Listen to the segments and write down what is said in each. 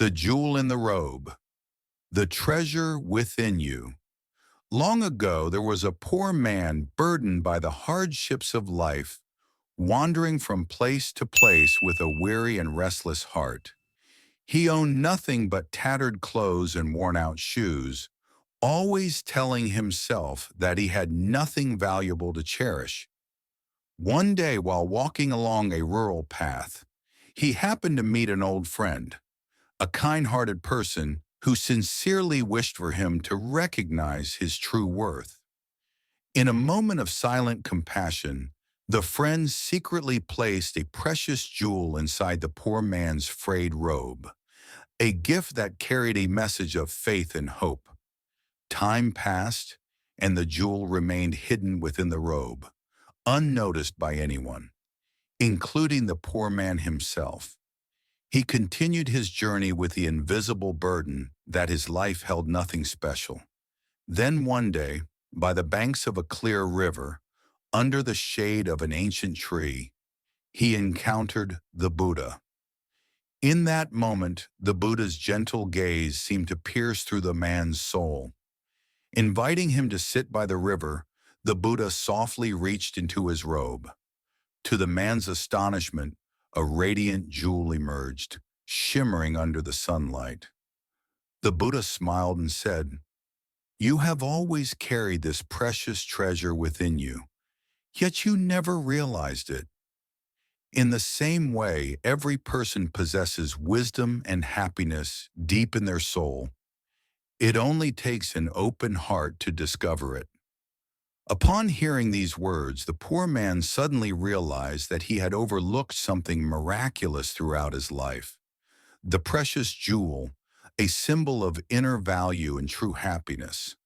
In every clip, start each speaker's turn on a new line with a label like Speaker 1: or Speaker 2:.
Speaker 1: The jewel in the robe, the treasure within you. Long ago, there was a poor man burdened by the hardships of life, wandering from place to place with a weary and restless heart. He owned nothing but tattered clothes and worn-out shoes, always telling himself that he had nothing valuable to cherish. One day, while walking along a rural path, he happened to meet an old friend, a kind-hearted person who sincerely wished for him to recognize his true worth. In a moment of silent compassion, the friend secretly placed a precious jewel inside the poor man's frayed robe, a gift that carried a message of faith and hope. Time passed, and the jewel remained hidden within the robe, unnoticed by anyone, including the poor man himself. He continued his journey with the invisible burden that his life held nothing special. Then one day, by the banks of a clear river, under the shade of an ancient tree, he encountered the Buddha. In that moment, the Buddha's gentle gaze seemed to pierce through the man's soul. Inviting him to sit by the river, the Buddha softly reached into his robe. To the man's astonishment, a radiant jewel emerged, shimmering under the sunlight. The Buddha smiled and said, "You have always carried this precious treasure within you, yet you never realized it. In the same way, every person possesses wisdom and happiness deep in their soul. It only takes an open heart to discover it." Upon hearing these words, the poor man suddenly realized that he had overlooked something miraculous throughout his life. The precious jewel, a symbol of inner value and true happiness.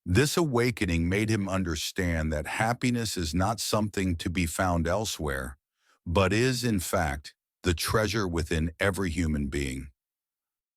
Speaker 1: This awakening made him understand that happiness is not something to be found elsewhere, but is, in fact, the treasure within every human being.